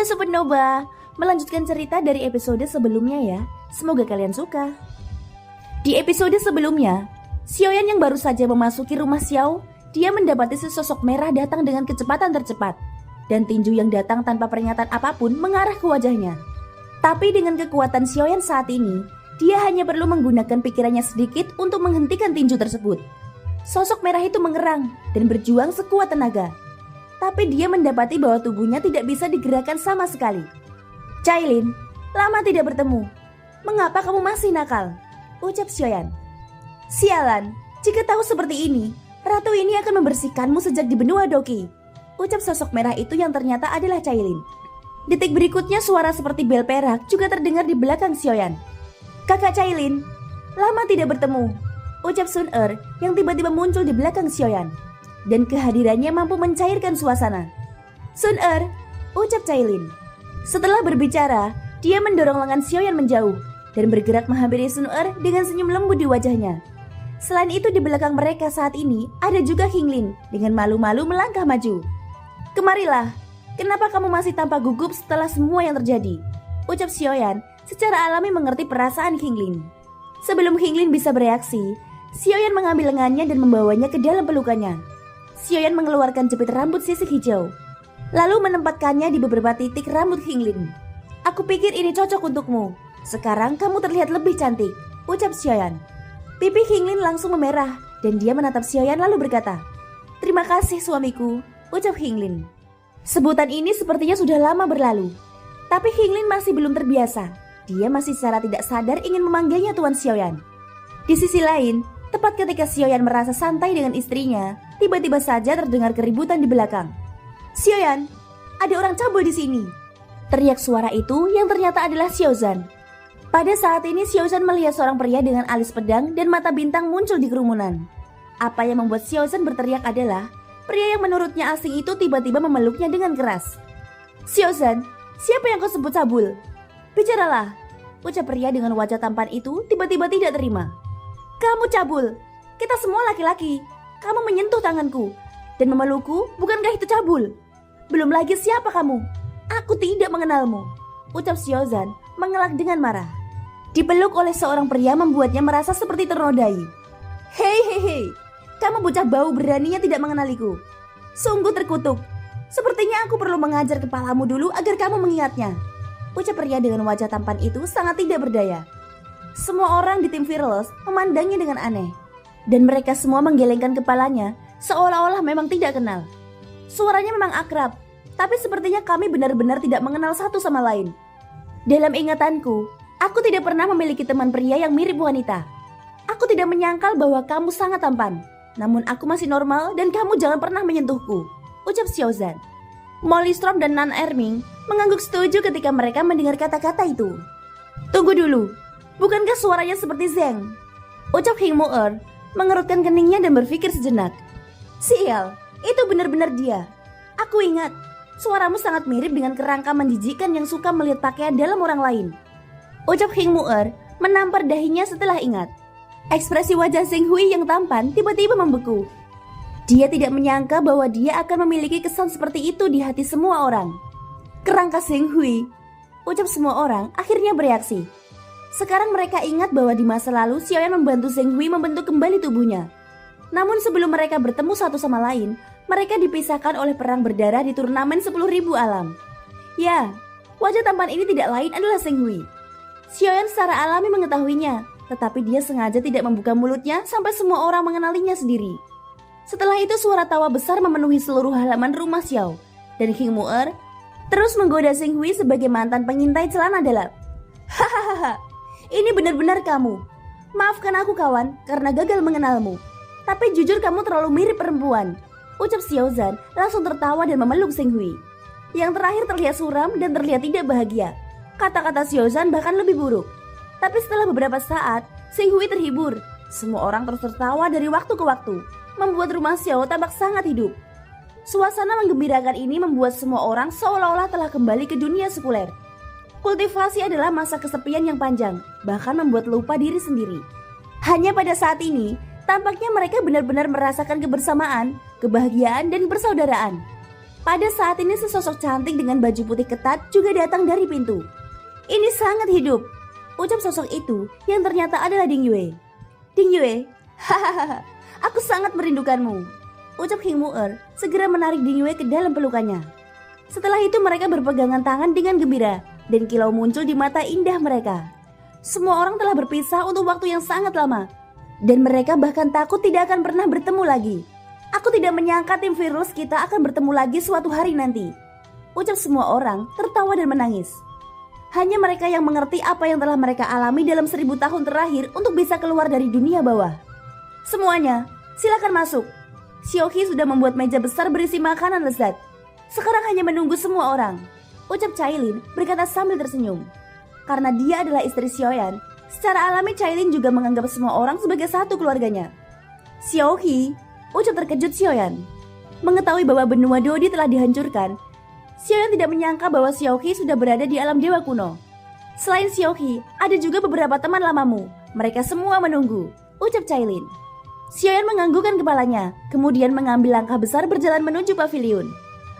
Supernova, melanjutkan cerita dari episode sebelumnya ya. Semoga kalian suka. Di episode sebelumnya, Xiaoyan yang baru saja memasuki rumah Xiao, dia mendapati sesosok merah datang dengan kecepatan tercepat. Dan tinju yang datang tanpa peringatan apapun mengarah ke wajahnya. Tapi dengan kekuatan Xiaoyan saat ini, dia hanya perlu menggunakan pikirannya sedikit untuk menghentikan tinju tersebut. Sosok merah itu mengerang dan berjuang sekuat tenaga. Tapi dia mendapati bahwa tubuhnya tidak bisa digerakkan sama sekali. "Cailin, lama tidak bertemu. Mengapa kamu masih nakal?" ucap Xiaoyan. "Sialan, jika tahu seperti ini, ratu ini akan membersihkanmu sejak di benua Doki," ucap sosok merah itu yang ternyata adalah Cailin. Detik berikutnya suara seperti bel perak juga terdengar di belakang Xiaoyan. "Kakak Cailin, lama tidak bertemu," ucap Sun Er yang tiba-tiba muncul di belakang Xiaoyan. Dan kehadirannya mampu mencairkan suasana. "Sun Er," ucap Cailin. Setelah berbicara, dia mendorong lengan Xiaoyan menjauh dan bergerak menghampiri Sun Er dengan senyum lembut di wajahnya. Selain itu di belakang mereka saat ini ada juga Hinglin dengan malu-malu melangkah maju. "Kemarilah, kenapa kamu masih tampak gugup setelah semua yang terjadi?" ucap Xiaoyan secara alami mengerti perasaan Hinglin. Sebelum Hinglin bisa bereaksi, Xiaoyan mengambil lengannya dan membawanya ke dalam pelukannya. Xiaoyan mengeluarkan jepit rambut sisik hijau, lalu menempatkannya di beberapa titik rambut Hinglin. "Aku pikir ini cocok untukmu. Sekarang kamu terlihat lebih cantik," ucap Xiaoyan. Pipi Hinglin langsung memerah dan dia menatap Xiaoyan lalu berkata, "Terima kasih suamiku," ucap Hinglin. Sebutan ini sepertinya sudah lama berlalu, tapi Hinglin masih belum terbiasa. Dia masih secara tidak sadar ingin memanggilnya Tuan Xiaoyan. Di sisi lain, tepat ketika Xiaoyan merasa santai dengan istrinya, tiba-tiba saja terdengar keributan di belakang. "Xiaoyan, ada orang cabul di sini," teriak suara itu yang ternyata adalah Xiaozan. Pada saat ini Xiaozan melihat seorang pria dengan alis pedang dan mata bintang muncul di kerumunan. Apa yang membuat Xiaozan berteriak adalah pria yang menurutnya asing itu tiba-tiba memeluknya dengan keras. "Xiaozan, siapa yang kau sebut cabul? Bicaralah," ucap pria dengan wajah tampan itu tiba-tiba tidak terima. "Kamu cabul, kita semua laki-laki. Kamu menyentuh tanganku dan memelukku, bukankah itu cabul? Belum lagi siapa kamu? Aku tidak mengenalmu," ucap Xiaozan mengelak dengan marah. Dipeluk oleh seorang pria membuatnya merasa seperti ternodai. Hei, kamu bocah bau beraninya tidak mengenaliku. Sungguh terkutuk. Sepertinya aku perlu mengajar kepalamu dulu agar kamu mengingatnya," ucap pria dengan wajah tampan itu sangat tidak berdaya. Semua orang di tim Fearless memandangnya dengan aneh, dan mereka semua menggelengkan kepalanya seolah-olah memang tidak kenal. Suaranya memang akrab, tapi sepertinya kami benar-benar tidak mengenal satu sama lain. Dalam ingatanku, aku tidak pernah memiliki teman pria yang mirip wanita. Aku tidak menyangkal bahwa kamu sangat tampan, namun aku masih normal dan kamu jangan pernah menyentuhku, ucap Xiaozan. Molly Storm dan Nan Erming mengangguk setuju ketika mereka mendengar kata-kata itu. "Tunggu dulu, bukankah suaranya seperti Zheng?" ucap Hing Mo-er, mengerutkan keningnya dan berpikir sejenak. "Sial, itu benar-benar dia. Aku ingat, suaramu sangat mirip dengan kerangka menjijikkan yang suka melihat pakaian dalam orang lain," ucap Hing Mo-er menampar dahinya setelah ingat. Ekspresi wajah Zheng Hui yang tampan tiba-tiba membeku. Dia tidak menyangka bahwa dia akan memiliki kesan seperti itu di hati semua orang. "Kerangka Zheng Hui," ucap semua orang akhirnya bereaksi. Sekarang mereka ingat bahwa di masa lalu Xiaoyan membantu Zheng Hui membentuk kembali tubuhnya. Namun sebelum mereka bertemu satu sama lain, mereka dipisahkan oleh perang berdarah di turnamen 10.000 alam. Ya, wajah tampan ini tidak lain adalah Zheng Hui. Xiaoyan secara alami mengetahuinya, tetapi dia sengaja tidak membuka mulutnya sampai semua orang mengenalinya sendiri. Setelah itu suara tawa besar memenuhi seluruh halaman rumah Xiao, dan Hing Mo-er terus menggoda Zheng Hui sebagai mantan pengintai celana dalam. "Hahaha, ini benar-benar kamu. Maafkan aku kawan karena gagal mengenalmu. Tapi jujur kamu terlalu mirip perempuan," ucap Xiaozan langsung tertawa dan memeluk Zheng Hui. Yang terakhir terlihat suram dan terlihat tidak bahagia. Kata-kata Xiaozan bahkan lebih buruk. Tapi setelah beberapa saat, Zheng Hui terhibur. Semua orang terus tertawa dari waktu ke waktu, membuat rumah Xiao tampak sangat hidup. Suasana menggembirakan ini membuat semua orang seolah-olah telah kembali ke dunia sekuler. Kultivasi adalah masa kesepian yang panjang, bahkan membuat lupa diri sendiri. Hanya pada saat ini, tampaknya mereka benar-benar merasakan kebersamaan, kebahagiaan, dan persaudaraan. Pada saat ini sesosok cantik dengan baju putih ketat juga datang dari pintu. Ini sangat hidup, ucap sosok itu yang ternyata adalah Ding Yue. Ding Yue, hahaha, aku sangat merindukanmu, ucap King Mu'er segera menarik Ding Yue ke dalam pelukannya. Setelah itu mereka berpegangan tangan dengan gembira dan kilau muncul di mata indah mereka. Semua orang telah berpisah untuk waktu yang sangat lama dan mereka bahkan takut tidak akan pernah bertemu lagi. Aku tidak menyangka tim Fearless kita akan bertemu lagi suatu hari nanti, ucap semua orang tertawa dan menangis. Hanya mereka yang mengerti apa yang telah mereka alami dalam 1000 tahun terakhir untuk bisa keluar dari dunia bawah. Semuanya, silakan masuk. Xiaoqi sudah membuat meja besar berisi makanan lezat. Sekarang hanya menunggu semua orang, ucap Cailin berkata sambil tersenyum. Karena dia adalah istri Xiaoyan, secara alami Cailin juga menganggap semua orang sebagai satu keluarganya. Xiaoqi, ucap terkejut Xiaoyan. Mengetahui bahwa benua Dodi telah dihancurkan, Xiaoyan tidak menyangka bahwa Xiaoqi sudah berada di alam dewa kuno. Selain Xiaoqi, ada juga beberapa teman lamamu. Mereka semua menunggu, ucap Cailin. Xiaoyan menganggukkan kepalanya, kemudian mengambil langkah besar berjalan menuju paviliun.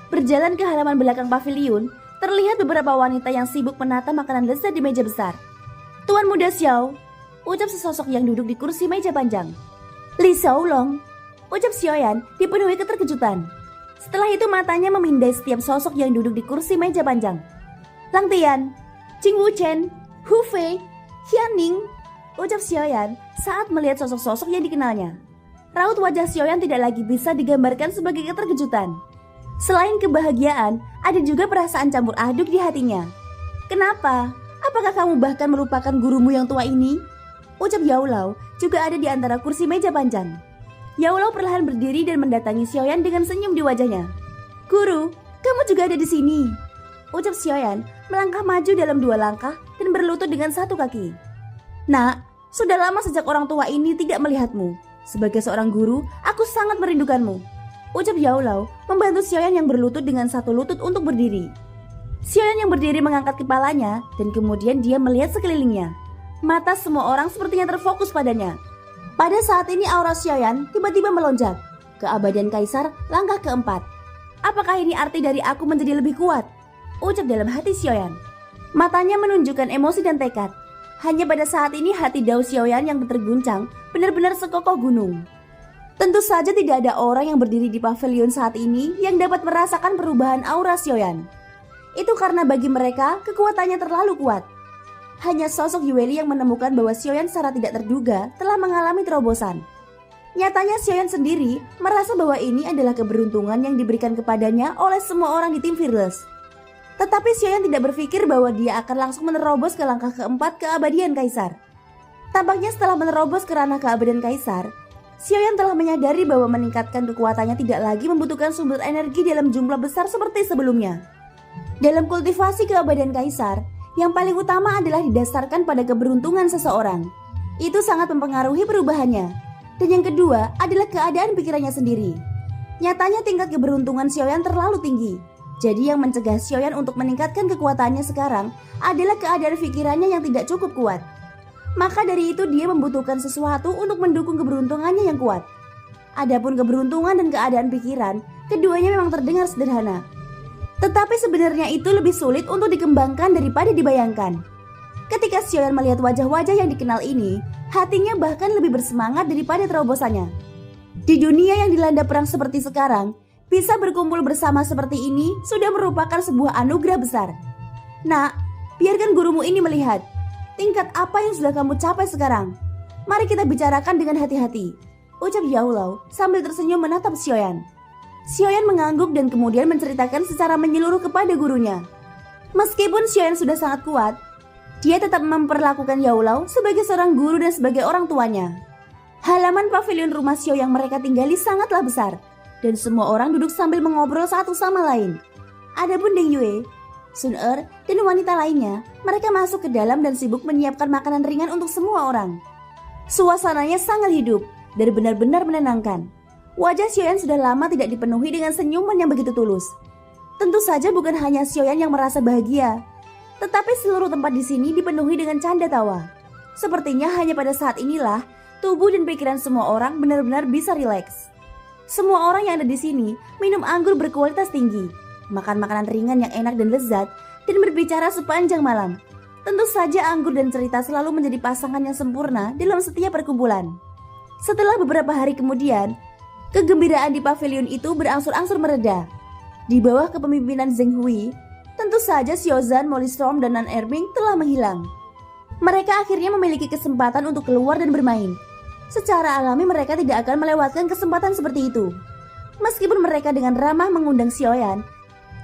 Berjalan ke halaman belakang paviliun, terlihat beberapa wanita yang sibuk menata makanan lezat di meja besar. Tuan muda Xiao, ucap sesosok yang duduk di kursi meja panjang. Li Xiaolong, ucap Xiaoyan dipenuhi keterkejutan. Setelah itu matanya memindai setiap sosok yang duduk di kursi meja panjang. Lang Tian, Jing Wuchen, Hu Fei, Hian Ning, ucap Xiaoyan saat melihat sosok-sosok yang dikenalnya. Raut wajah Xiaoyan tidak lagi bisa digambarkan sebagai keterkejutan. Selain kebahagiaan, ada juga perasaan campur aduk di hatinya. Kenapa? Apakah kamu bahkan melupakan gurumu yang tua ini? Ucap Yao Lao juga ada di antara kursi meja panjang. Yao Lao perlahan berdiri dan mendatangi Xiaoyan dengan senyum di wajahnya. Guru, kamu juga ada di sini. Ucap Xiaoyan melangkah maju dalam 2 langkah dan berlutut dengan 1 kaki. Nak, sudah lama sejak orang tua ini tidak melihatmu. Sebagai seorang guru, aku sangat merindukanmu, ucap Yao Lao membantu Xiaoyan yang berlutut dengan 1 lutut untuk berdiri. Xiaoyan yang berdiri mengangkat kepalanya dan kemudian dia melihat sekelilingnya. Mata semua orang sepertinya terfokus padanya. Pada saat ini aura Xiaoyan tiba-tiba melonjak. Keabadian Kaisar langkah keempat. Apakah ini arti dari aku menjadi lebih kuat? Ucap dalam hati Xiaoyan. Matanya menunjukkan emosi dan tekad. Hanya pada saat ini hati Dao Xiaoyan yang terguncang benar-benar sekokoh gunung. Tentu saja tidak ada orang yang berdiri di pavilion saat ini yang dapat merasakan perubahan aura Xiaoyan. Itu karena bagi mereka kekuatannya terlalu kuat. Hanya sosok Yueli yang menemukan bahwa Xiaoyan secara tidak terduga telah mengalami terobosan. Nyatanya Xiaoyan sendiri merasa bahwa ini adalah keberuntungan yang diberikan kepadanya oleh semua orang di tim Fearless. Tetapi Xiaoyan tidak berpikir bahwa dia akan langsung menerobos ke langkah keempat keabadian Kaisar. Tampaknya setelah menerobos ke ranah keabadian Kaisar, Xiaoyan telah menyadari bahwa meningkatkan kekuatannya tidak lagi membutuhkan sumber energi dalam jumlah besar seperti sebelumnya. Dalam kultivasi keabadian Kaisar, yang paling utama adalah didasarkan pada keberuntungan seseorang. Itu sangat mempengaruhi perubahannya. Dan yang kedua adalah keadaan pikirannya sendiri. Nyatanya tingkat keberuntungan Xiaoyan terlalu tinggi. Jadi yang mencegah Xiaoyan untuk meningkatkan kekuatannya sekarang adalah keadaan pikirannya yang tidak cukup kuat. Maka dari itu dia membutuhkan sesuatu untuk mendukung keberuntungannya yang kuat. Adapun keberuntungan dan keadaan pikiran, keduanya memang terdengar sederhana. Tetapi sebenarnya itu lebih sulit untuk dikembangkan daripada dibayangkan. Ketika Xiaoyan melihat wajah-wajah yang dikenal ini, hatinya bahkan lebih bersemangat daripada terobosannya. Di dunia yang dilanda perang seperti sekarang, bisa berkumpul bersama seperti ini sudah merupakan sebuah anugerah besar. Nak, biarkan gurumu ini melihat tingkat apa yang sudah kamu capai sekarang. Mari kita bicarakan dengan hati-hati, ucap Yao Lao sambil tersenyum menatap Xiaoyan. Xiaoyan mengangguk dan kemudian menceritakan secara menyeluruh kepada gurunya. Meskipun Xiaoyan sudah sangat kuat, dia tetap memperlakukan Yao Lao sebagai seorang guru dan sebagai orang tuanya. Halaman pavilion rumah Xiao yang mereka tinggali sangatlah besar, dan semua orang duduk sambil mengobrol satu sama lain. Adapun Ding Yue, Sun Er, dan wanita lainnya, mereka masuk ke dalam dan sibuk menyiapkan makanan ringan untuk semua orang. Suasananya sangat hidup dan benar-benar menenangkan. Wajah Xiaoyan sudah lama tidak dipenuhi dengan senyuman yang begitu tulus. Tentu saja bukan hanya Xiaoyan yang merasa bahagia, tetapi seluruh tempat di sini dipenuhi dengan canda tawa. Sepertinya hanya pada saat inilah tubuh dan pikiran semua orang benar-benar bisa rileks. Semua orang yang ada di sini minum anggur berkualitas tinggi, makan makanan ringan yang enak dan lezat, dan berbicara sepanjang malam. Tentu saja anggur dan cerita selalu menjadi pasangan yang sempurna dalam setiap perkumpulan. Setelah beberapa hari kemudian, kegembiraan di pavilion itu berangsur-angsur mereda. Di bawah kepemimpinan Zheng Hui, tentu saja Xiaozan, Molly Storm, dan Nan Erming telah menghilang. Mereka akhirnya memiliki kesempatan untuk keluar dan bermain. Secara alami mereka tidak akan melewatkan kesempatan seperti itu. Meskipun mereka dengan ramah mengundang Xiaoyan,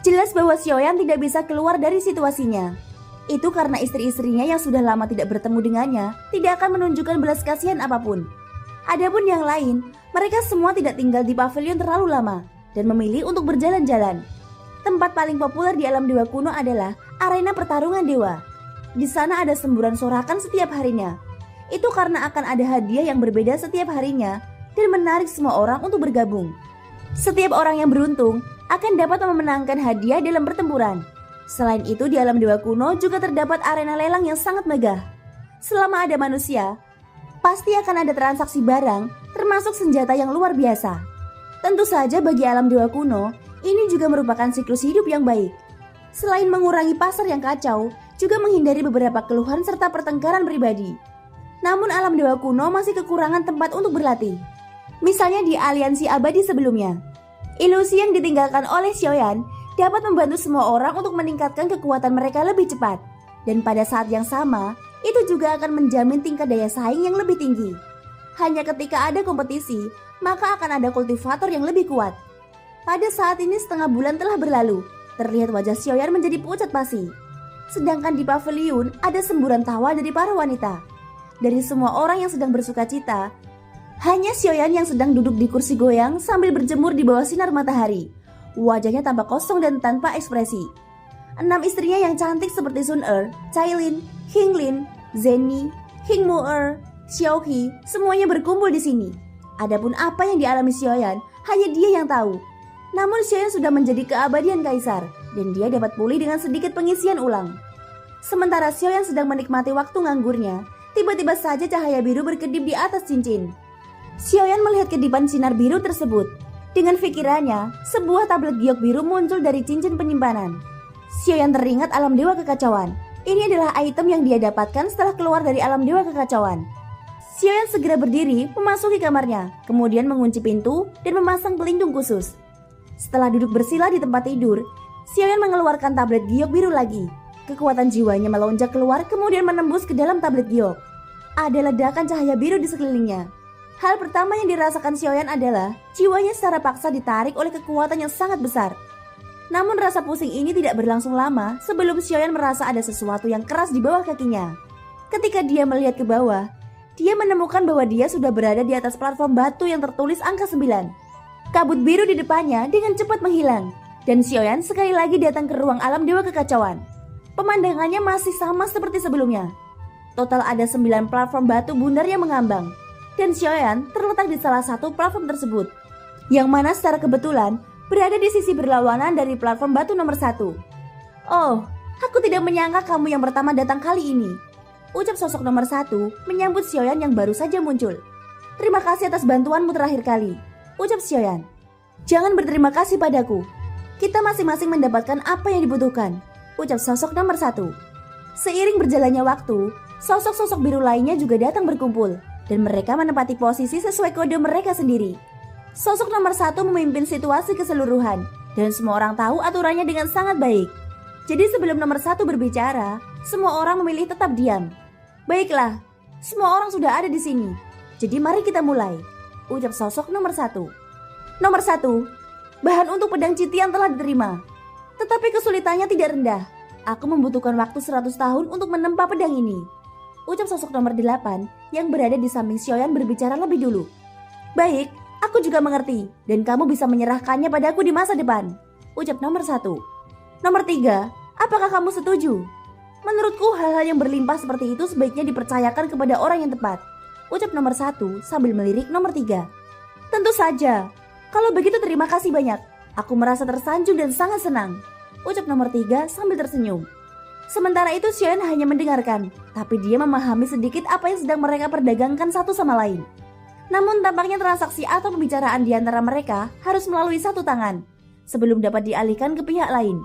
jelas bahwa Xiaoyan tidak bisa keluar dari situasinya. Itu karena istri-istrinya yang sudah lama tidak bertemu dengannya tidak akan menunjukkan belas kasihan apapun. Adapun yang lain, mereka semua tidak tinggal di pavilion terlalu lama dan memilih untuk berjalan-jalan. Tempat paling populer di alam dewa kuno adalah arena pertarungan dewa. Di sana ada semburan sorakan setiap harinya. Itu karena akan ada hadiah yang berbeda setiap harinya dan menarik semua orang untuk bergabung. Setiap orang yang beruntung akan dapat memenangkan hadiah dalam pertempuran. Selain itu di alam dewa kuno juga terdapat arena lelang yang sangat megah. Selama ada manusia, pasti akan ada transaksi barang termasuk senjata yang luar biasa. Tentu saja bagi alam dewa kuno, ini juga merupakan siklus hidup yang baik. Selain mengurangi pasar yang kacau, juga menghindari beberapa keluhan serta pertengkaran pribadi. Namun alam dewa kuno masih kekurangan tempat untuk berlatih. Misalnya di aliansi abadi sebelumnya. Ilusi yang ditinggalkan oleh Xiaoyan dapat membantu semua orang untuk meningkatkan kekuatan mereka lebih cepat. Dan pada saat yang sama, itu juga akan menjamin tingkat daya saing yang lebih tinggi. Hanya ketika ada kompetisi, maka akan ada kultivator yang lebih kuat. Pada saat ini setengah bulan telah berlalu, terlihat wajah Xiaoyan menjadi pucat pasi. Sedangkan di pavilion ada semburan tawa dari para wanita. Dari semua orang yang sedang bersuka cita, hanya Xiaoyan yang sedang duduk di kursi goyang sambil berjemur di bawah sinar matahari. Wajahnya tampak kosong dan tanpa ekspresi. 6 istrinya yang cantik seperti Sun Er, Cailin, Hinglin, Zhenyi, Hingmu Er, Xiaoqi, semuanya berkumpul di sini. Adapun apa yang dialami Xiaoyan, hanya dia yang tahu. Namun Xiaoyan sudah menjadi keabadian kaisar, dan dia dapat pulih dengan sedikit pengisian ulang. Sementara Xiaoyan sedang menikmati waktu nganggurnya, tiba-tiba saja cahaya biru berkedip di atas cincin. Xiaoyan melihat kedipan sinar biru tersebut. Dengan pikirannya, sebuah tablet giok biru muncul dari cincin penyimpanan. Xiaoyan teringat alam dewa kekacauan. Ini adalah item yang dia dapatkan setelah keluar dari alam dewa kekacauan. Xiaoyan segera berdiri, memasuki kamarnya, kemudian mengunci pintu dan memasang pelindung khusus. Setelah duduk bersila di tempat tidur, Xiaoyan mengeluarkan tablet giok biru lagi. Kekuatan jiwanya melonjak keluar kemudian menembus ke dalam tablet giok. Ada ledakan cahaya biru di sekelilingnya. Hal pertama yang dirasakan Xiaoyan adalah jiwanya secara paksa ditarik oleh kekuatan yang sangat besar. Namun rasa pusing ini tidak berlangsung lama sebelum Xiaoyan merasa ada sesuatu yang keras di bawah kakinya. Ketika dia melihat ke bawah, dia menemukan bahwa dia sudah berada di atas platform batu yang tertulis angka 9. Kabut biru di depannya dengan cepat menghilang, dan Xiaoyan sekali lagi datang ke ruang alam dewa kekacauan. Pemandangannya masih sama seperti sebelumnya. Total ada 9 platform batu bundar yang mengambang, dan Xiaoyan terletak di salah satu platform tersebut, yang mana secara kebetulan berada di sisi berlawanan dari platform batu nomor 1. "Oh, aku tidak menyangka kamu yang pertama datang kali ini," ucap sosok nomor 1 menyambut Xiaoyan yang baru saja muncul. "Terima kasih atas bantuanmu terakhir kali," ucap Xiaoyan. "Jangan berterima kasih padaku. Kita masing-masing mendapatkan apa yang dibutuhkan," ucap sosok nomor 1. Seiring berjalannya waktu, sosok-sosok biru lainnya juga datang berkumpul, dan mereka menempati posisi sesuai kode mereka sendiri. Sosok nomor 1 memimpin situasi keseluruhan, dan semua orang tahu aturannya dengan sangat baik. Jadi sebelum nomor 1 berbicara, semua orang memilih tetap diam. "Baiklah, semua orang sudah ada di sini. Jadi mari kita mulai," ucap sosok nomor 1. "Nomor 1, bahan untuk pedang Citian telah diterima. Tetapi kesulitannya tidak rendah. Aku membutuhkan waktu 100 tahun untuk menempa pedang ini," ucap sosok nomor 8 yang berada di samping Xiaoyan berbicara lebih dulu. "Baik, aku juga mengerti, dan kamu bisa menyerahkannya padaku di masa depan," ucap nomor 1. "Nomor 3, apakah kamu setuju? Menurutku hal-hal yang berlimpah seperti itu sebaiknya dipercayakan kepada orang yang tepat," ucap nomor 1 sambil melirik nomor 3. "Tentu saja. Kalau begitu terima kasih banyak. Aku merasa tersanjung dan sangat senang," ucap nomor 3 sambil tersenyum. Sementara itu Xiaoyan hanya mendengarkan, tapi dia memahami sedikit apa yang sedang mereka perdagangkan satu sama lain. Namun tampaknya transaksi atau pembicaraan di antara mereka harus melalui satu tangan sebelum dapat dialihkan ke pihak lain.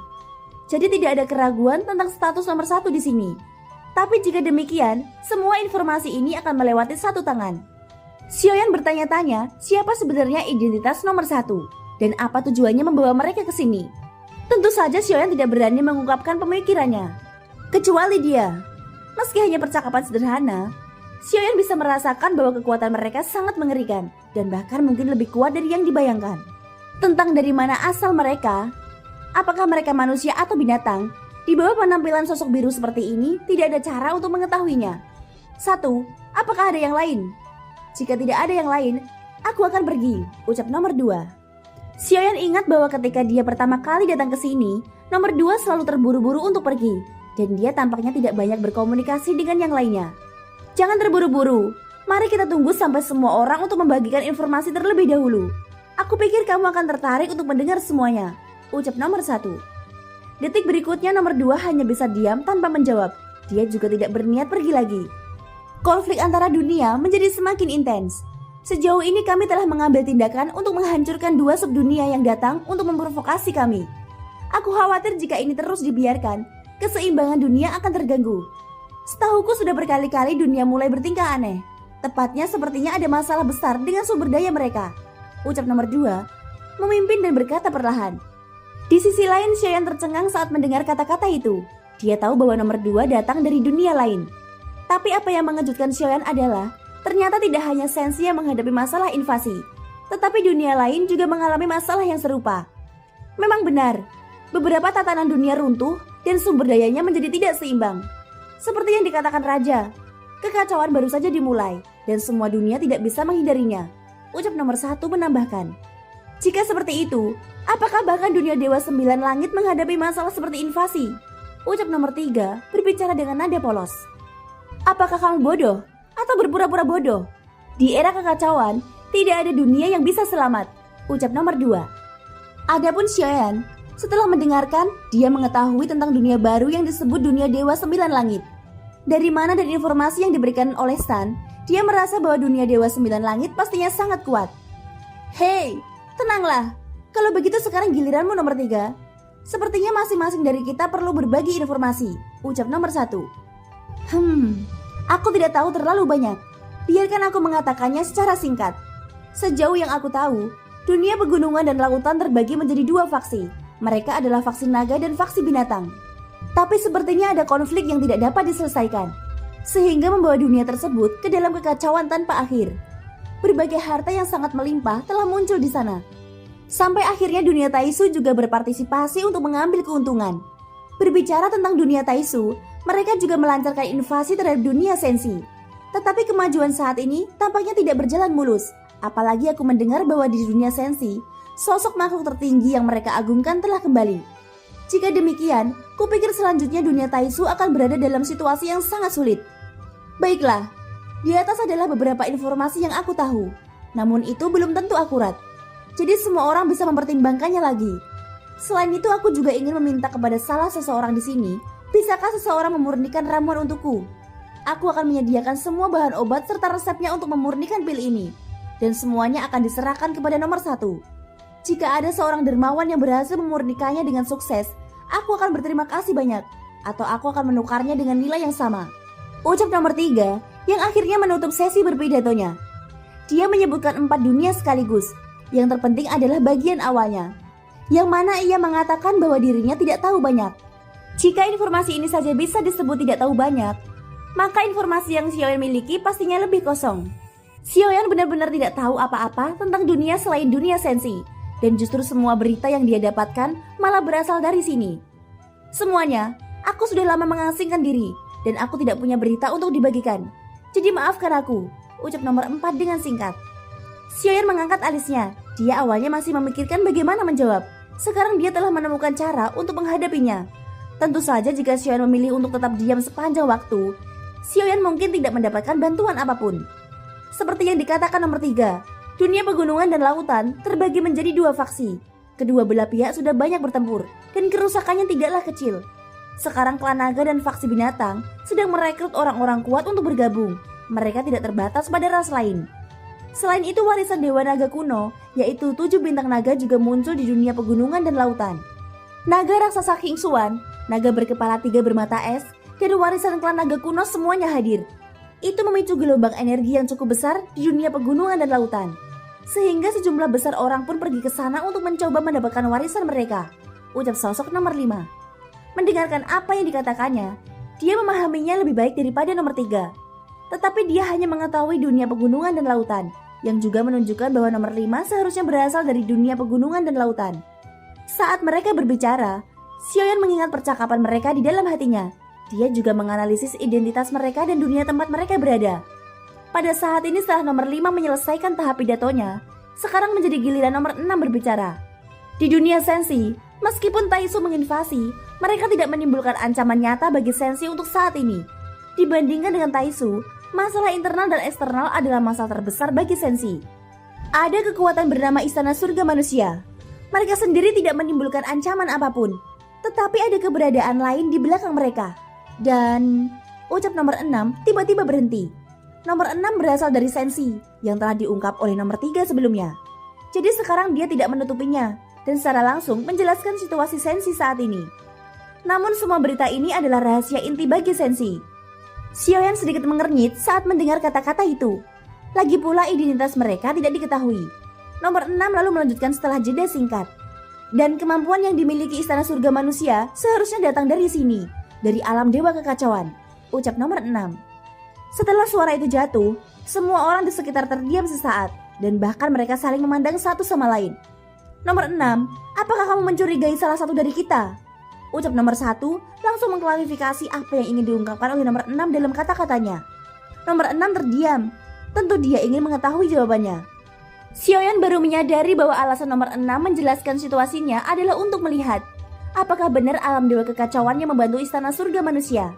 Jadi tidak ada keraguan tentang status nomor 1 di sini. Tapi jika demikian, semua informasi ini akan melewati satu tangan. Xiaoyan bertanya-tanya siapa sebenarnya identitas nomor 1 dan apa tujuannya membawa mereka ke sini. Tentu saja Xiaoyan tidak berani mengungkapkan pemikirannya. Kecuali dia. Meski hanya percakapan sederhana, Xiaoyan bisa merasakan bahwa kekuatan mereka sangat mengerikan dan bahkan mungkin lebih kuat dari yang dibayangkan. Tentang dari mana asal mereka, apakah mereka manusia atau binatang, di bawah penampilan sosok biru seperti ini tidak ada cara untuk mengetahuinya. 1. Apakah ada yang lain? Jika tidak ada yang lain, aku akan pergi, ucap nomor 2. Xiaoyan ingat bahwa ketika dia pertama kali datang ke sini, nomor 2 selalu terburu-buru untuk pergi, dan dia tampaknya tidak banyak berkomunikasi dengan yang lainnya. Jangan terburu-buru, mari kita tunggu sampai semua orang untuk membagikan informasi terlebih dahulu. Aku pikir kamu akan tertarik untuk mendengar semuanya, ucap nomor 1. Detik berikutnya nomor 2 hanya bisa diam tanpa menjawab. Dia juga tidak berniat pergi lagi. Konflik antara dunia menjadi semakin intens. Sejauh ini kami telah mengambil tindakan untuk menghancurkan 2 subdunia yang datang untuk memprovokasi kami. Aku khawatir jika ini terus dibiarkan, keseimbangan dunia akan terganggu. Setahuku sudah berkali-kali dunia mulai bertingkah aneh. Tepatnya sepertinya ada masalah besar dengan sumber daya mereka, ucap nomor 2, memimpin dan berkata perlahan. Di sisi lain Xiaoyan tercengang saat mendengar kata-kata itu. Dia tahu bahwa nomor 2 datang dari dunia lain. Tapi apa yang mengejutkan Xiaoyan adalah ternyata tidak hanya Sensi yang menghadapi masalah invasi, tetapi dunia lain juga mengalami masalah yang serupa. Memang benar, beberapa tatanan dunia runtuh dan sumber dayanya menjadi tidak seimbang. Seperti yang dikatakan Raja, kekacauan baru saja dimulai dan semua dunia tidak bisa menghindarinya, ucap nomor 1 menambahkan. Jika seperti itu, apakah bahkan dunia Dewa 9 Langit menghadapi masalah seperti invasi? Ucap nomor 3 berbicara dengan nada polos. Apakah kamu bodoh atau berpura-pura bodoh? Di era kekacauan, tidak ada dunia yang bisa selamat, ucap nomor 2. Adapun Xiaoyan, setelah mendengarkan, dia mengetahui tentang dunia baru yang disebut dunia Dewa 9 Langit. Dari mana dan informasi yang diberikan oleh Stan, dia merasa bahwa dunia Dewa 9 Langit pastinya sangat kuat. Hei, tenanglah. Kalau begitu sekarang giliranmu nomor 3. Sepertinya masing-masing dari kita perlu berbagi informasi, ucap nomor 1. Aku tidak tahu terlalu banyak. Biarkan aku mengatakannya secara singkat. Sejauh yang aku tahu, dunia pegunungan dan lautan terbagi menjadi 2 faksi. Mereka adalah faksi naga dan faksi binatang. Tapi sepertinya ada konflik yang tidak dapat diselesaikan, sehingga membawa dunia tersebut ke dalam kekacauan tanpa akhir. Berbagai harta yang sangat melimpah telah muncul di sana. Sampai akhirnya dunia Taisu juga berpartisipasi untuk mengambil keuntungan. Berbicara tentang dunia Taisu, mereka juga melancarkan invasi terhadap dunia Sensi. Tetapi kemajuan saat ini tampaknya tidak berjalan mulus. Apalagi aku mendengar bahwa di dunia Sensi, sosok makhluk tertinggi yang mereka agungkan telah kembali. Jika demikian, kupikir selanjutnya dunia Taisu akan berada dalam situasi yang sangat sulit. Baiklah, di atas adalah beberapa informasi yang aku tahu. Namun itu belum tentu akurat. Jadi semua orang bisa mempertimbangkannya lagi. Selain itu aku juga ingin meminta kepada salah seseorang di sini, bisakah seseorang memurnikan ramuan untukku? Aku akan menyediakan semua bahan obat serta resepnya untuk memurnikan pil ini. Dan semuanya akan diserahkan kepada nomor 1. Jika ada seorang dermawan yang berhasil memurnikannya dengan sukses, aku akan berterima kasih banyak. Atau aku akan menukarnya dengan nilai yang sama, ucap nomor 3 yang akhirnya menutup sesi berpidatonya. Dia menyebutkan 4 dunia sekaligus. Yang terpenting adalah bagian awalnya, yang mana ia mengatakan bahwa dirinya tidak tahu banyak. Jika informasi ini saja bisa disebut tidak tahu banyak, maka informasi yang Xiaoyan miliki pastinya lebih kosong. Xiaoyan benar-benar tidak tahu apa-apa tentang dunia selain dunia Sensi, dan justru semua berita yang dia dapatkan malah berasal dari sini. Semuanya, aku sudah lama mengasingkan diri, dan aku tidak punya berita untuk dibagikan. Jadi maafkan aku, ucap nomor 4 dengan singkat. Xiaoyan mengangkat alisnya. Dia awalnya masih memikirkan bagaimana menjawab. Sekarang dia telah menemukan cara untuk menghadapinya. Tentu saja jika Xiaoyan memilih untuk tetap diam sepanjang waktu, Xiaoyan mungkin tidak mendapatkan bantuan apapun. Seperti yang dikatakan nomor 3, dunia pegunungan dan lautan terbagi menjadi 2 faksi. Kedua belah pihak sudah banyak bertempur dan kerusakannya tidaklah kecil. Sekarang klan naga dan faksi binatang sedang merekrut orang-orang kuat untuk bergabung. Mereka tidak terbatas pada ras lain. Selain itu warisan Dewa Naga kuno, yaitu 7 bintang naga juga muncul di dunia pegunungan dan lautan. Naga raksasa King Suan, naga berkepala 3 bermata es, dan warisan klan naga kuno semuanya hadir. Itu memicu gelombang energi yang cukup besar di dunia pegunungan dan lautan. Sehingga sejumlah besar orang pun pergi ke sana untuk mencoba mendapatkan warisan mereka, ucap sosok nomor 5. Mendengarkan apa yang dikatakannya, dia memahaminya lebih baik daripada nomor 3. Tetapi dia hanya mengetahui dunia pegunungan dan lautan, yang juga menunjukkan bahwa nomor 5 seharusnya berasal dari dunia pegunungan dan lautan. Saat mereka berbicara, Xiaoyan mengingat percakapan mereka di dalam hatinya. Dia juga menganalisis identitas mereka dan dunia tempat mereka berada. Pada saat ini setelah nomor 5 menyelesaikan tahap pidatonya, sekarang menjadi giliran nomor 6 berbicara. Di dunia sensi, meskipun Taisu menginvasi, mereka tidak menimbulkan ancaman nyata bagi sensi untuk saat ini. Dibandingkan dengan Taisu, masalah internal dan eksternal adalah masalah terbesar bagi sensi. Ada kekuatan bernama Istana Surga Manusia. Mereka sendiri tidak menimbulkan ancaman apapun, tetapi ada keberadaan lain di belakang mereka. Dan ucap nomor 6 tiba-tiba berhenti. Nomor 6 berasal dari sensi yang telah diungkap oleh nomor 3 sebelumnya. Jadi sekarang dia tidak menutupinya dan secara langsung menjelaskan situasi sensi saat ini. Namun semua berita ini adalah rahasia inti bagi sensi. Xiaoyan sedikit mengernyit saat mendengar kata-kata itu. Lagi pula identitas mereka tidak diketahui. Nomor 6 lalu melanjutkan setelah jeda singkat. Dan kemampuan yang dimiliki Istana Surga Manusia seharusnya datang dari sini, dari alam dewa kekacauan, ucap nomor 6. Setelah suara itu jatuh, semua orang di sekitar terdiam sesaat, dan bahkan mereka saling memandang satu sama lain. Nomor 6, apakah kamu mencurigai salah satu dari kita? Ucap nomor 1 langsung mengklarifikasi apa yang ingin diungkapkan oleh nomor 6 dalam kata-katanya. Nomor 6 terdiam, tentu dia ingin mengetahui jawabannya. Xiaoyan baru menyadari bahwa alasan nomor 6 menjelaskan situasinya adalah untuk melihat apakah benar alam dewa kekacauan yang membantu Istana Surga Manusia.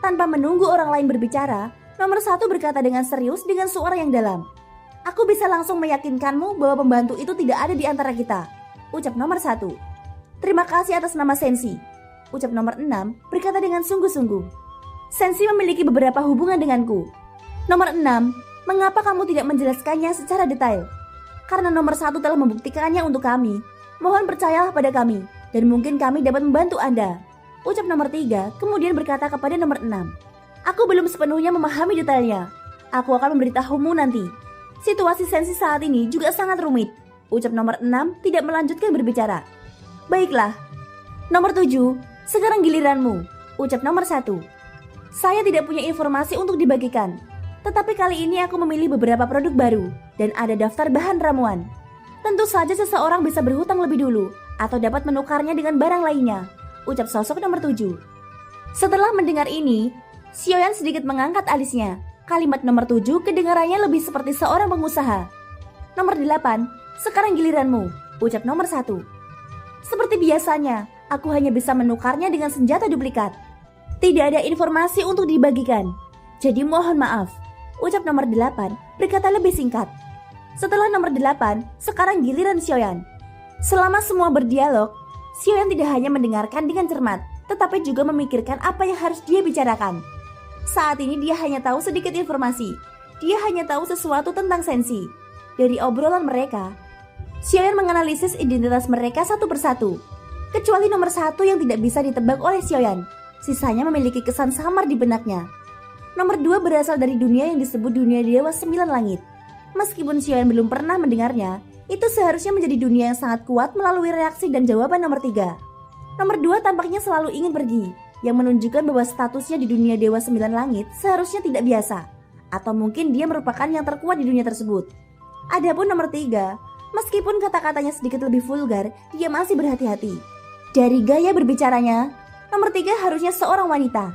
Tanpa menunggu orang lain berbicara, nomor 1 berkata dengan serius dengan suara yang dalam. Aku bisa langsung meyakinkanmu bahwa pembantu itu tidak ada di antara kita, ucap nomor 1. Terima kasih atas nama Sensi, ucap nomor 6 berkata dengan sungguh-sungguh. Sensi memiliki beberapa hubungan denganku. Nomor 6, mengapa kamu tidak menjelaskannya secara detail? Karena nomor 1 telah membuktikannya untuk kami. Mohon percayalah pada kami, dan mungkin kami dapat membantu Anda, ucap nomor 3 kemudian berkata kepada nomor 6. Aku belum sepenuhnya memahami detailnya. Aku akan memberitahumu nanti. Situasi sensi saat ini juga sangat rumit, ucap nomor 6 tidak melanjutkan berbicara. Baiklah. Nomor 7, sekarang giliranmu, ucap nomor 1. Saya tidak punya informasi untuk dibagikan, tetapi kali ini aku memilih beberapa produk baru dan ada daftar bahan ramuan. Tentu saja seseorang bisa berhutang lebih dulu atau dapat menukarnya dengan barang lainnya, ucap sosok nomor 7. Setelah mendengar ini, Xiaoyan sedikit mengangkat alisnya. Kalimat nomor 7 kedengarannya lebih seperti seorang pengusaha. Nomor 8, sekarang giliranmu, ucap nomor 1. Seperti biasanya, aku hanya bisa menukarnya dengan senjata duplikat. Tidak ada informasi untuk dibagikan. Jadi mohon maaf, ucap nomor 8 berkata lebih singkat. Setelah nomor 8, sekarang giliran Xiaoyan. Selama semua berdialog, Xiaoyan tidak hanya mendengarkan dengan cermat, tetapi juga memikirkan apa yang harus dia bicarakan. Saat ini dia hanya tahu sedikit informasi. Dia hanya tahu sesuatu tentang sensi. Dari obrolan mereka, Xiaoyan menganalisis identitas mereka satu persatu. Kecuali nomor 1 yang tidak bisa ditebak oleh Xiaoyan. Sisanya memiliki kesan samar di benaknya. Nomor 2 berasal dari dunia yang disebut dunia Dewa 9 Langit. Meskipun Xiaoyan belum pernah mendengarnya, itu seharusnya menjadi dunia yang sangat kuat melalui reaksi dan jawaban nomor 3. Nomor 2 tampaknya selalu ingin pergi, yang menunjukkan bahwa statusnya di dunia Dewa 9 Langit seharusnya tidak biasa, atau mungkin dia merupakan yang terkuat di dunia tersebut. Adapun nomor 3, meskipun kata-katanya sedikit lebih vulgar, dia masih berhati-hati. Dari gaya berbicaranya, nomor 3 harusnya seorang wanita.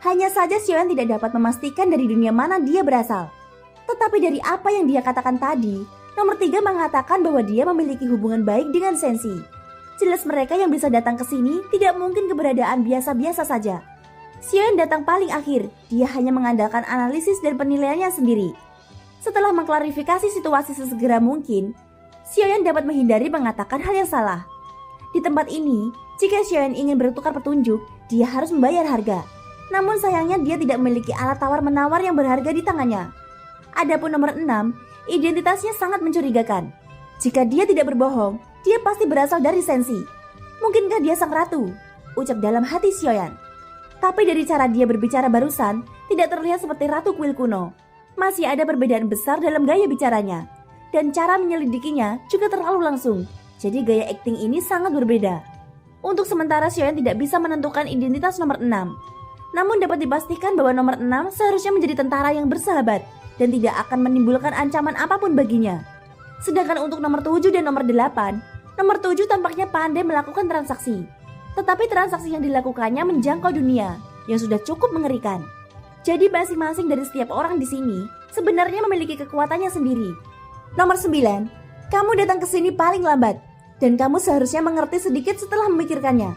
Hanya saja Xiaoyan tidak dapat memastikan dari dunia mana dia berasal. Tetapi dari apa yang dia katakan tadi, nomor 3 mengatakan bahwa dia memiliki hubungan baik dengan Sensi. Jelas mereka yang bisa datang ke sini tidak mungkin keberadaan biasa-biasa saja. Xiaoyan datang paling akhir, dia hanya mengandalkan analisis dan penilaiannya sendiri. Setelah mengklarifikasi situasi sesegera mungkin, Xiaoyan dapat menghindari mengatakan hal yang salah. Di tempat ini, jika Xiaoyan ingin bertukar petunjuk, dia harus membayar harga. Namun sayangnya dia tidak memiliki alat tawar-menawar yang berharga di tangannya. Adapun nomor 6, Identitasnya sangat mencurigakan. Jika dia tidak berbohong, dia pasti berasal dari Sensi. Mungkinkah dia sang ratu? Ucap dalam hati Xiaoyan. Tapi dari cara dia berbicara barusan, tidak terlihat seperti ratu kuil kuno. Masih ada perbedaan besar dalam gaya bicaranya. Dan cara menyelidikinya juga terlalu langsung. Jadi gaya akting ini sangat berbeda. Untuk sementara Xiaoyan tidak bisa menentukan identitas nomor 6. Namun dapat dipastikan bahwa nomor 6 seharusnya menjadi tentara yang bersahabat dan tidak akan menimbulkan ancaman apapun baginya. Sedangkan untuk nomor 7 dan nomor 8, nomor 7 tampaknya pandai melakukan transaksi. Tetapi transaksi yang dilakukannya menjangkau dunia yang sudah cukup mengerikan. Jadi masing-masing dari setiap orang di sini sebenarnya memiliki kekuatannya sendiri. Nomor 9, kamu datang ke sini paling lambat. Dan kamu seharusnya mengerti sedikit setelah memikirkannya.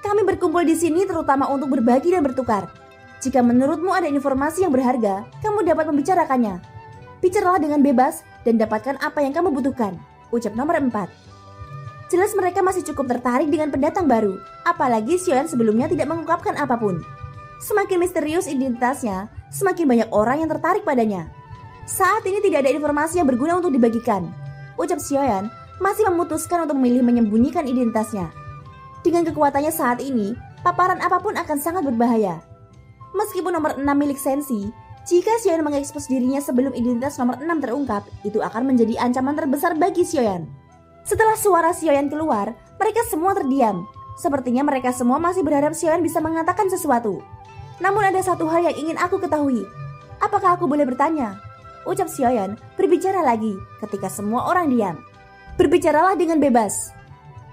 Kami berkumpul di sini terutama untuk berbagi dan bertukar. Jika menurutmu ada informasi yang berharga, kamu dapat membicarakannya. Bicaralah dengan bebas dan dapatkan apa yang kamu butuhkan. Ucap nomor 4. Jelas mereka masih cukup tertarik dengan pendatang baru, apalagi Xiaoyan sebelumnya tidak mengungkapkan apapun. Semakin misterius identitasnya, semakin banyak orang yang tertarik padanya. Saat ini tidak ada informasi yang berguna untuk dibagikan. Ucap Xiaoyan masih memutuskan untuk memilih menyembunyikan identitasnya. Dengan kekuatannya saat ini, paparan apapun akan sangat berbahaya. Meskipun nomor 6 milik Sensi, jika Xiaoyan mengekspos dirinya sebelum identitas nomor 6 terungkap, itu akan menjadi ancaman terbesar bagi Xiaoyan. Setelah suara Xiaoyan keluar, mereka semua terdiam. Sepertinya mereka semua masih berharap Xiaoyan bisa mengatakan sesuatu. Namun ada satu hal yang ingin aku ketahui. Apakah aku boleh bertanya? Ucap Xiaoyan berbicara lagi ketika semua orang diam. Berbicaralah dengan bebas.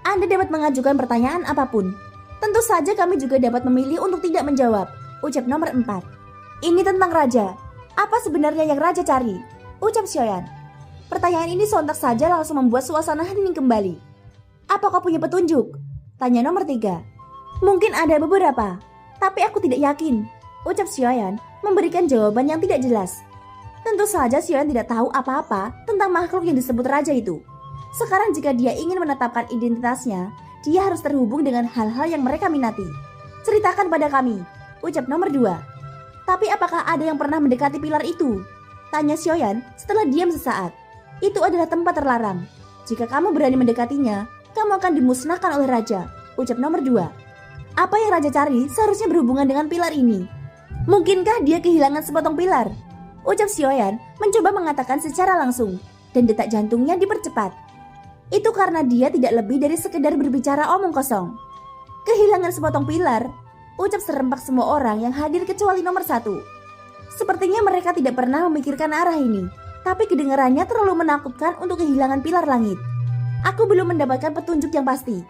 Anda dapat mengajukan pertanyaan apapun. Tentu saja kami juga dapat memilih untuk tidak menjawab. Ucap nomor 4. Ini tentang raja. Apa sebenarnya yang raja cari? Ucap Xiaoyan. Pertanyaan ini sontak saja langsung membuat suasana hening kembali. Apakah punya petunjuk? Tanya nomor 3. Mungkin ada beberapa, tapi aku tidak yakin. Ucap Xiaoyan memberikan jawaban yang tidak jelas. Tentu saja Xiaoyan tidak tahu apa-apa tentang makhluk yang disebut raja itu. Sekarang jika dia ingin menetapkan identitasnya, dia harus terhubung dengan hal-hal yang mereka minati. Ceritakan pada kami. Ucap nomor 2. Tapi apakah ada yang pernah mendekati pilar itu? Tanya Xiaoyan setelah diam sesaat. Itu adalah tempat terlarang. Jika kamu berani mendekatinya, kamu akan dimusnahkan oleh raja. Ucap nomor 2. Apa yang raja cari seharusnya berhubungan dengan pilar ini. Mungkinkah dia kehilangan sepotong pilar? Ucap Xiaoyan mencoba mengatakan secara langsung, dan detak jantungnya dipercepat. Itu karena dia tidak lebih dari sekedar berbicara omong kosong. Kehilangan sepotong pilar, ucap serempak semua orang yang hadir kecuali nomor 1. Sepertinya mereka tidak pernah memikirkan arah ini, tapi kedengarannya terlalu menakutkan untuk kehilangan pilar langit. Aku belum mendapatkan petunjuk yang pasti,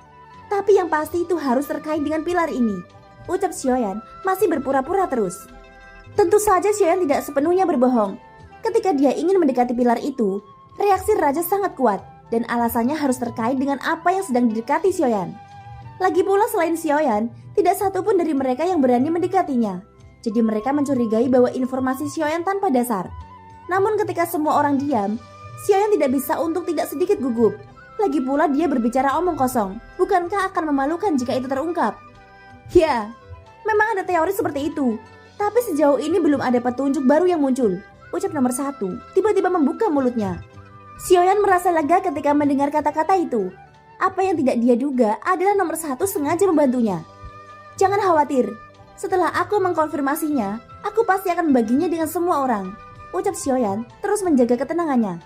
tapi yang pasti itu harus terkait dengan pilar ini. Ucap Xiaoyan masih berpura-pura terus. Tentu saja Xiaoyan tidak sepenuhnya berbohong. Ketika dia ingin mendekati pilar itu, reaksi raja sangat kuat. Dan alasannya harus terkait dengan apa yang sedang didekati Xiaoyan. Lagi pula selain Xiaoyan, tidak satu pun dari mereka yang berani mendekatinya. Jadi mereka mencurigai bahwa informasi Xiaoyan tanpa dasar. Namun ketika semua orang diam, Xiaoyan tidak bisa untuk tidak sedikit gugup. Lagi pula dia berbicara omong kosong. Bukankah akan memalukan jika itu terungkap? Ya, memang ada teori seperti itu. Tapi sejauh ini belum ada petunjuk baru yang muncul. Ucap nomor 1 tiba-tiba membuka mulutnya. Xiaoyan merasa lega ketika mendengar kata-kata itu. Apa yang tidak dia duga adalah nomor 1 sengaja membantunya. Jangan khawatir, setelah aku mengkonfirmasinya, aku pasti akan membaginya dengan semua orang. Ucap Xiaoyan terus menjaga ketenangannya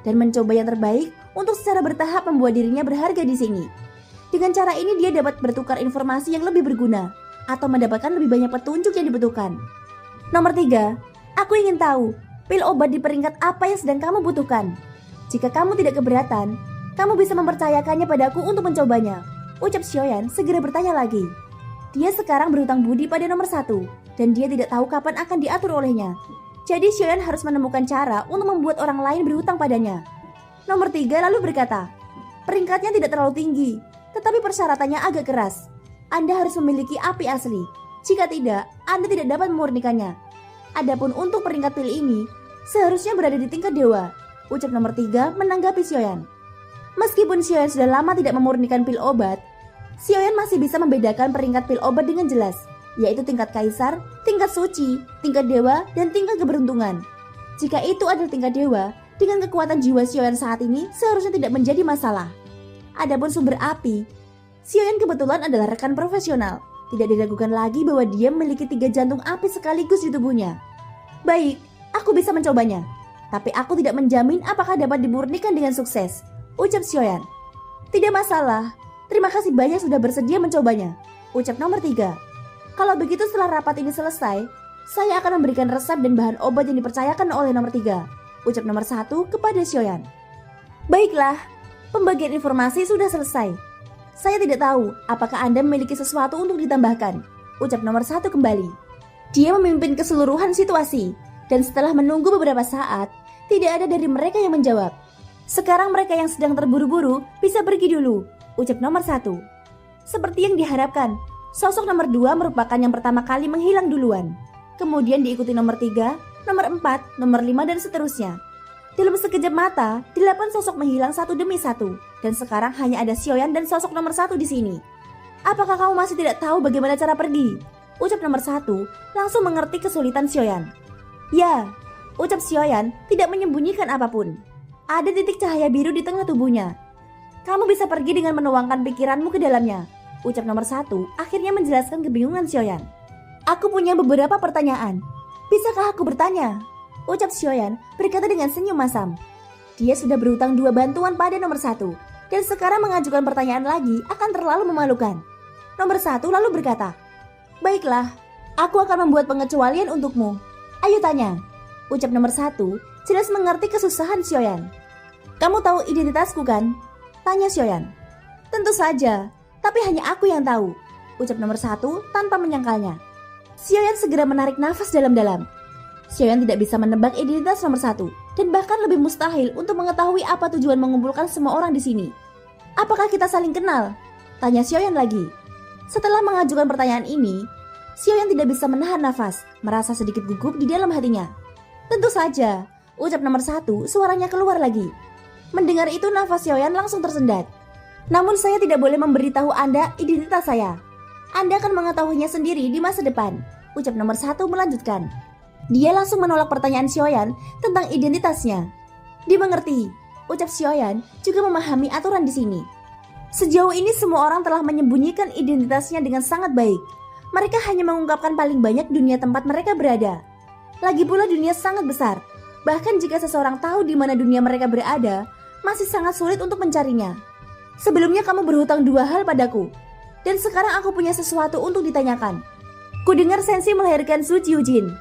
dan mencoba yang terbaik untuk secara bertahap membuat dirinya berharga di sini. Dengan cara ini dia dapat bertukar informasi yang lebih berguna atau mendapatkan lebih banyak petunjuk yang dibutuhkan. Nomor 3, aku ingin tahu pil obat di peringkat apa yang sedang kamu butuhkan. Jika kamu tidak keberatan, kamu bisa mempercayakannya padaku untuk mencobanya. Ucap Xiaoyan segera bertanya lagi. Dia sekarang berhutang budi pada nomor 1, dan dia tidak tahu kapan akan diatur olehnya. Jadi Xiaoyan harus menemukan cara untuk membuat orang lain berhutang padanya. Nomor 3 lalu berkata, peringkatnya tidak terlalu tinggi, tetapi persyaratannya agak keras. Anda harus memiliki api asli. Jika tidak, Anda tidak dapat memurnikannya. Adapun untuk peringkat pil ini, seharusnya berada di tingkat dewa. Ucap nomor 3 menanggapi Xiaoyan. Meskipun Xiaoyan sudah lama tidak memurnikan pil obat, Xiaoyan masih bisa membedakan peringkat pil obat dengan jelas, yaitu tingkat kaisar, tingkat suci, tingkat dewa, dan tingkat keberuntungan. Jika itu adalah tingkat dewa, Dengan kekuatan jiwa Xiaoyan saat ini seharusnya tidak menjadi masalah. Adapun sumber api, Xiaoyan kebetulan adalah rekan profesional. Tidak diragukan lagi bahwa dia memiliki 3 jantung api sekaligus di tubuhnya. Baik, aku bisa mencobanya. Tapi aku tidak menjamin apakah dapat dimurnikan dengan sukses, ucap Xiaoyan. Tidak masalah, terima kasih banyak sudah bersedia mencobanya, ucap nomor 3. Kalau begitu setelah rapat ini selesai, saya akan memberikan resep dan bahan obat yang dipercayakan oleh nomor 3, ucap nomor 1 kepada Xiaoyan. Baiklah, pembagian informasi sudah selesai. Saya tidak tahu apakah Anda memiliki sesuatu untuk ditambahkan, ucap nomor 1 kembali. Dia memimpin keseluruhan situasi, dan setelah menunggu beberapa saat, tidak ada dari mereka yang menjawab. Sekarang mereka yang sedang terburu-buru bisa pergi dulu, ucap nomor 1. Seperti yang diharapkan, sosok nomor 2 merupakan yang pertama kali menghilang duluan. Kemudian diikuti nomor 3, nomor 4, nomor 5 dan seterusnya. Dalam sekejap mata, 8 sosok menghilang satu demi satu, dan sekarang hanya ada Xiaoyan dan sosok nomor 1 di sini. Apakah kamu masih tidak tahu bagaimana cara pergi? Ucap nomor 1 langsung mengerti kesulitan Xiaoyan. Ya, ucap Xiaoyan tidak menyembunyikan apapun. Ada titik cahaya biru di tengah tubuhnya. Kamu bisa pergi dengan menuangkan pikiranmu ke dalamnya, ucap nomor 1 akhirnya menjelaskan kebingungan Xiaoyan. Aku punya beberapa pertanyaan. Bisakah aku bertanya? Ucap Xiaoyan berkata dengan senyum masam. Dia sudah berhutang 2 bantuan pada nomor 1, dan sekarang mengajukan pertanyaan lagi akan terlalu memalukan. Nomor 1 lalu berkata, baiklah, aku akan membuat pengecualian untukmu. Ayo tanya. Ucap nomor 1 jelas mengerti kesusahan Xiaoyan. Kamu tahu identitasku kan? Tanya Xiaoyan. Tentu saja, tapi hanya aku yang tahu. Ucap nomor 1 tanpa menyangkalnya. Xiaoyan segera menarik nafas dalam-dalam. Xiaoyan tidak bisa menebak identitas nomor 1, dan bahkan lebih mustahil untuk mengetahui apa tujuan mengumpulkan semua orang di sini. Apakah kita saling kenal? Tanya Xiaoyan lagi. Setelah mengajukan pertanyaan ini, Xiaoyan tidak bisa menahan nafas, merasa sedikit gugup di dalam hatinya. Tentu saja, ucap nomor 1 suaranya keluar lagi. Mendengar itu nafas Xiaoyan langsung tersendat. Namun saya tidak boleh memberitahu Anda identitas saya. Anda akan mengetahuinya sendiri di masa depan, ucap nomor 1 melanjutkan. Dia langsung menolak pertanyaan Xiaoyan tentang identitasnya. Dimengerti, ucap Xiaoyan juga memahami aturan di sini. Sejauh ini semua orang telah menyembunyikan identitasnya dengan sangat baik. Mereka hanya mengungkapkan paling banyak dunia tempat mereka berada. Lagi pula dunia sangat besar. Bahkan jika seseorang tahu di mana dunia mereka berada, masih sangat sulit untuk mencarinya. Sebelumnya kamu berhutang 2 hal padaku, dan sekarang aku punya sesuatu untuk ditanyakan. Kudengar Sensi melahirkan Su Jiujin.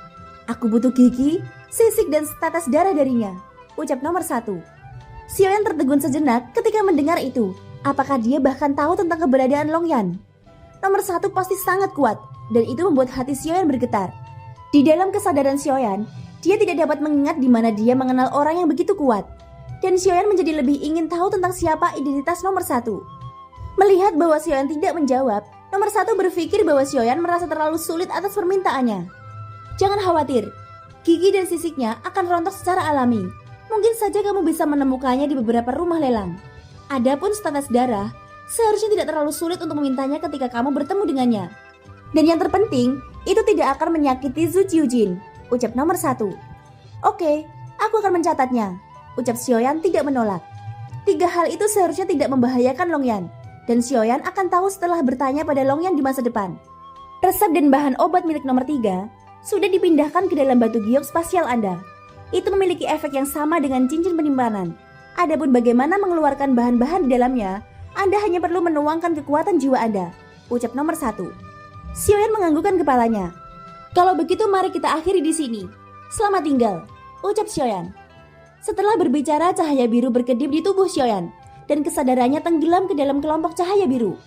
Aku butuh gigi, sisik dan tetes darah darinya, ucap nomor 1. Xiaoyan tertegun sejenak ketika mendengar itu. Apakah dia bahkan tahu tentang keberadaan Long Yan? Nomor 1 pasti sangat kuat, dan itu membuat hati Xiaoyan bergetar. Di dalam kesadaran Xiaoyan, dia tidak dapat mengingat di mana dia mengenal orang yang begitu kuat. Dan Xiaoyan menjadi lebih ingin tahu tentang siapa identitas nomor 1. Melihat bahwa Xiaoyan tidak menjawab, nomor 1 berpikir bahwa Xiaoyan merasa terlalu sulit atas permintaannya. Jangan khawatir, gigi dan sisiknya akan rontok secara alami. Mungkin saja kamu bisa menemukannya di beberapa rumah lelang. Adapun tetes darah, seharusnya tidak terlalu sulit untuk memintanya ketika kamu bertemu dengannya. Dan yang terpenting, itu tidak akan menyakiti Su Jiujin, ucap nomor 1. Oke, aku akan mencatatnya, ucap Xiaoyan tidak menolak. 3 hal itu seharusnya tidak membahayakan Long Yan, dan Xiaoyan akan tahu setelah bertanya pada Long Yan di masa depan. Resep dan bahan obat milik nomor 3 sudah dipindahkan ke dalam batu giok spasial Anda. Itu memiliki efek yang sama dengan cincin penyimpanan. Adapun bagaimana mengeluarkan bahan-bahan di dalamnya, Anda hanya perlu menuangkan kekuatan jiwa Anda, ucap nomor 1. Xiaoyan menganggukkan kepalanya. Kalau begitu mari kita akhiri di sini. Selamat tinggal, ucap Xiaoyan. Setelah berbicara, cahaya biru berkedip di tubuh Xiaoyan, dan kesadarannya tenggelam ke dalam kelompok cahaya biru.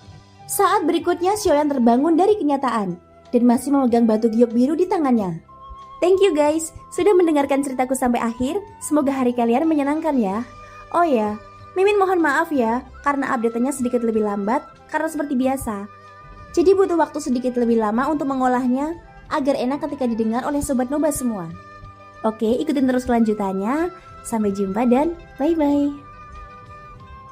Saat berikutnya Xiaoyan terbangun dari kenyataan dan masih memegang batu giok biru di tangannya. Thank you guys, sudah mendengarkan ceritaku sampai akhir. Semoga hari kalian menyenangkan ya. Oh ya, Mimin mohon maaf ya, karena update-nya sedikit lebih lambat, karena seperti biasa. Jadi butuh waktu sedikit lebih lama untuk mengolahnya, agar enak ketika didengar oleh Sobat Noba semua. Oke, ikutin terus kelanjutannya. Sampai jumpa dan bye-bye.